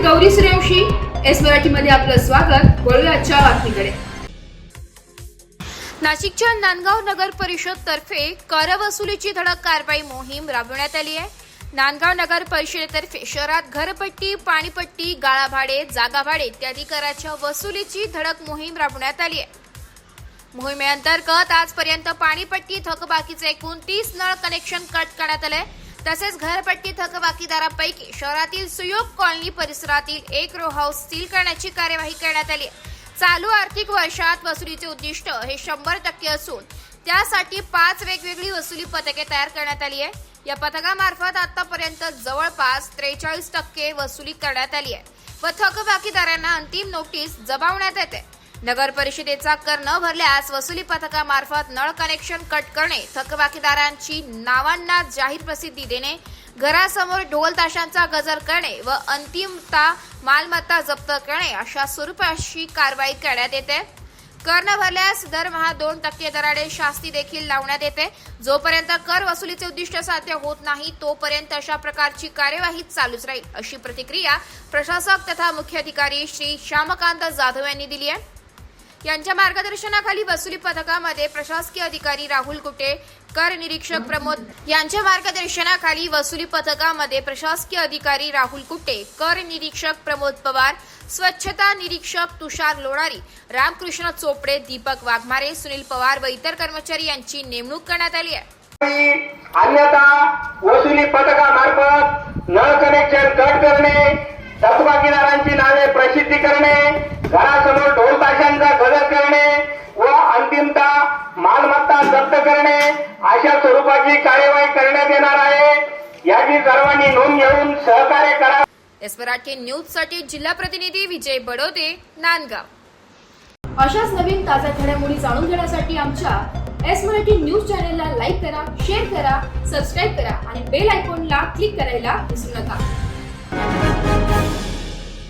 Gauri Suryavanshi, S मराठीमध्ये आपलं स्वागत। वळूया आजच्या बातमीकडे। नाशिकच्या नांदगाव नगर परिषद तर्फे कर वसुलीची धडक कारवाई मोहीम राबवण्यात आली आहे। नांदगाव नगर परिषदेतर्फे शहरात घरपट्टी, पाणीपट्टी, गाळा भाडे, जागा भाडे इत्यादी कराच्या वसुलीची धडक मोहीम राबवण्यात आली आहे। मोहिमेअंतर्गत आजपर्यंत पाणीपट्टी थकबाकीचे एकूण 30 नळ कनेक्शन कट करण्यात आले। तसेच घरपट्टी थकबाकीदारांपैकी शहरातील सुयोग कॉलनी परिसरातील एक रो हाऊस सील करण्याची कार्यवाही करण्यात आली। चालू आर्थिक वर्षात वसुलीचे उद्दिष्ट हे 100% असून त्यासाठी 5 वेगवेगळी वसुली पथके तयार करण्यात आली आहे। या पथकामार्फत आतापर्यंत जवळपास 43% वसुली करण्यात आली आहे व थकबाकीदारांना अंतिम नोटीस बजावण्यात येते। नगर परिषदेचा कर न भरल्यास वसुली पथकामार्फत नळ कनेक्शन कट करणे, थकबाकीदारांची नावांना जाहीर प्रसिद्धी देणे, घरासमोर ढोल ताशांचा गजर करणे व अंतिमतः मालमत्ता जप्त करणे अशा स्वरूपाची कारवाई करण्यात येते। कर न भरल्यास दरमहा 2% दराने शास्ती देखील लावण्यात येते। जोपर्यंत कर वसुलीचे उद्दिष्ट साध्य होत नाही तोपर्यंत अशा प्रकारची कार्यवाही चालूच राहील, अशी प्रतिक्रिया प्रशासक तथा मुख्य अधिकारी श्री श्यामकांत जाधव यांनी दिली आहे। यांच्या मार्गदर्शनाखाली वसुली पथकामध्ये प्रशासकीय अधिकारी राहुल कुटे, कर निरीक्षक प्रमोद यांच्या मार्गदर्शनाखाली वसुली पथकामध्ये प्रशासकीय अधिकारी राहुल कुटे, कर निरीक्षक प्रमोद पवार, स्वच्छता निरीक्षक तुषार लोणारी, रामकृष्ण चोपडे, दीपक वाघमारे, सुनील पवार व इतर कर्मचारी यांची नेमणूक करण्यात आली आहे। अन्यथा वसुली पथकामार्फत नळ कनेक्शन कट करणे, थकबाकीदारांची नावे प्रसिद्धी करणे, घरासमोर ढोल ताशांचा गजर करणे व अंतिमतः मालमत्ता जप्त करणे अशा स्वरूपाची कार्यवाही करण्यात येणार आहे। याची सर्वांनी नोंद घेऊन सहकार्य करा। एस मराठी न्यूज साठी जिल्हा प्रतिनिधी विजय बडोदे, नांदगाव। अशाच नवीन ताज्या घडामोडी जाणून घेण्यासाठी आमच्या एस मराठी न्यूज चॅनलला लाईक करा, शेअर करा, सबस्क्राईब करा आणि बेल आयकॉनला क्लिक करायला विसरू नका।